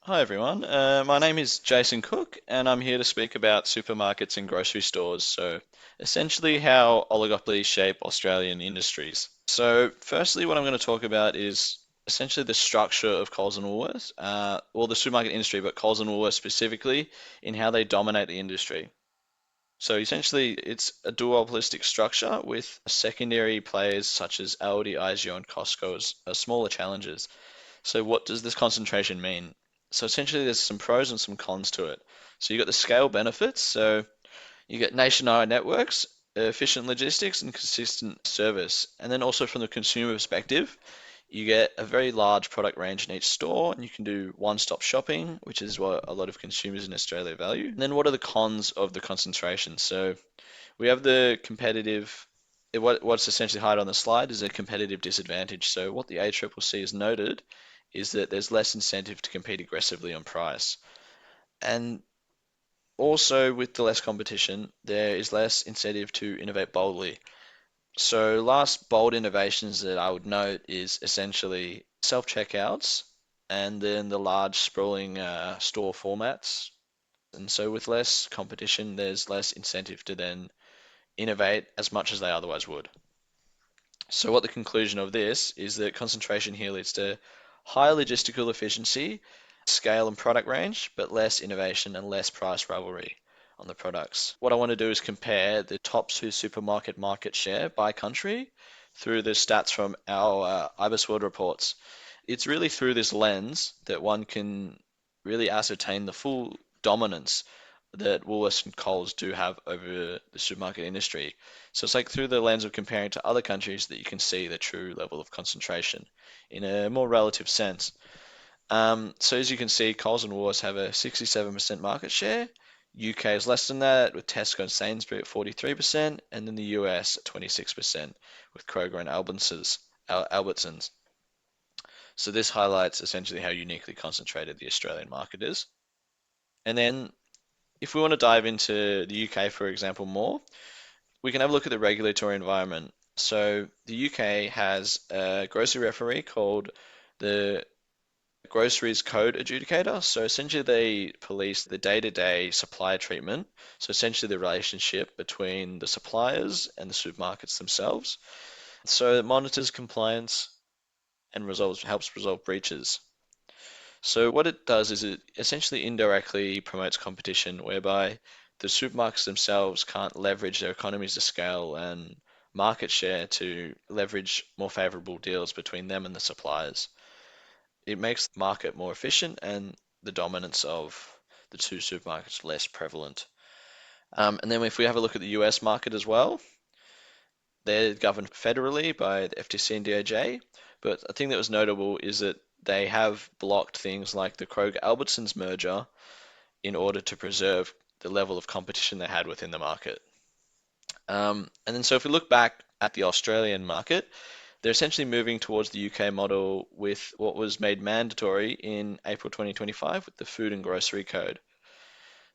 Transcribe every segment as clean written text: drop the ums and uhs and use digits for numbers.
Hi everyone, my name is Jayson Cooke and I'm here to speak about supermarkets and grocery stores. So, essentially, how oligopolies shape Australian industries. So, firstly, what I'm going to talk about is essentially the structure of Coles and Woolworths, or the supermarket industry, but Coles and Woolworths specifically, in how they dominate the industry. So, essentially, it's a duopolistic structure with secondary players such as Aldi, IGO, and Costco as smaller challengers. So what does this concentration mean? So essentially there's some pros and some cons to it. So you got the scale benefits, so you get nationwide networks, efficient logistics and consistent service. And then also from the consumer perspective, you get a very large product range in each store and you can do one-stop shopping, which is what a lot of consumers in Australia value. And then what are the cons of the concentration? So we have the competitive what's essentially highlighted on the slide is a competitive disadvantage. So what the ACCC has noted is that there's less incentive to compete aggressively on price. And also with the less competition, there is less incentive to innovate boldly. So last bold innovations that I would note is essentially self-checkouts and then the large sprawling store formats. And so with less competition, there's less incentive to then innovate as much as they otherwise would. So what the conclusion of this is that concentration here leads to higher logistical efficiency, scale and product range, but less innovation and less price rivalry on the products. What I want to do is compare the top two supermarket market share by country through the stats from our IBIS World reports. It's really through this lens that one can really ascertain the full dominance that Woolworths and Coles do have over the supermarket industry. So it's like through the lens of comparing to other countries that you can see the true level of concentration in a more relative sense. So as you can see, Coles and Woolworths have a 67% market share. UK is less than that, with Tesco and Sainsbury at 43%, and then the US at 26%, with Kroger and Albertsons. So this highlights essentially how uniquely concentrated the Australian market is. And then if we want to dive into the UK, for example, more, we can have a look at the regulatory environment. So the UK has a grocery referee called the Groceries Code Adjudicator. So essentially they police the day-to-day supplier treatment. So essentially the relationship between the suppliers and the supermarkets themselves. So it monitors compliance and helps resolve breaches. So what it does is it essentially indirectly promotes competition whereby the supermarkets themselves can't leverage their economies of scale and market share to leverage more favorable deals between them and the suppliers. It makes the market more efficient and the dominance of the two supermarkets less prevalent. And then if we have a look at the US market as well, they're governed federally by the FTC and DOJ, but a thing that was notable is that they have blocked things like the Kroger-Albertsons merger in order to preserve the level of competition they had within the market. And then so if we look back at the Australian market, they're essentially moving towards the UK model with what was made mandatory in April 2025 with the Food and Grocery Code.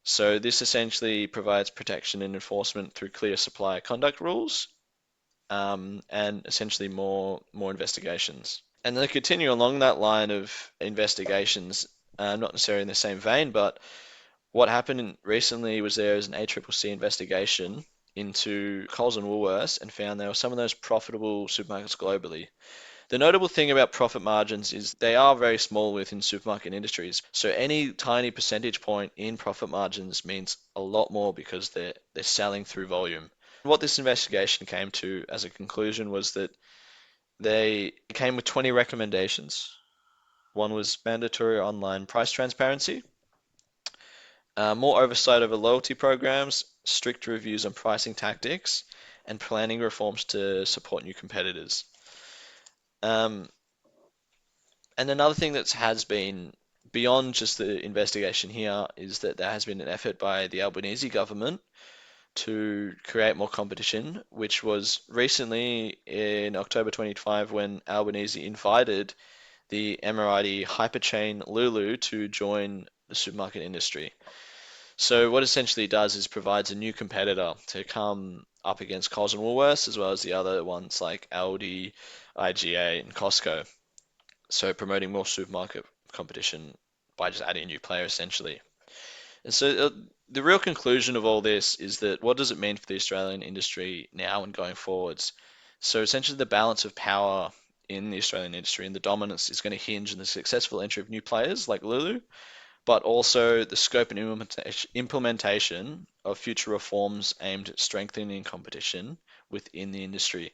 So this essentially provides protection and enforcement through clear supplier conduct rules, and essentially more investigations. And then continue along that line of investigations, not necessarily in the same vein, but what happened recently was there was an ACCC investigation into Coles and Woolworths and found there were some of those profitable supermarkets globally. The notable thing about profit margins is they are very small within supermarket industries. So any tiny percentage point in profit margins means a lot more because they're selling through volume. What this investigation came to as a conclusion was that they came with 20 recommendations. One was mandatory online price transparency, more oversight over loyalty programs, strict reviews on pricing tactics, and planning reforms to support new competitors. Um, and another thing that has been beyond just the investigation here is that there has been an effort by the Albanese government to create more competition, which was recently in October 25 when Albanese invited the Emirati hyperchain Lulu to join the supermarket industry. So what essentially does is provides a new competitor to come up against Coles and Woolworths as well as the other ones like Aldi, IGA, and Costco. So promoting more supermarket competition by just adding a new player essentially. And so the real conclusion of all this is that what does it mean for the Australian industry now and going forwards? So essentially the balance of power in the Australian industry and the dominance is going to hinge on the successful entry of new players like Lulu, but also the scope and implementation of future reforms aimed at strengthening competition within the industry.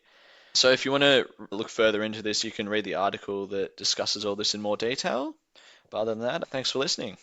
So if you want to look further into this, you can read the article that discusses all this in more detail. But other than that, thanks for listening.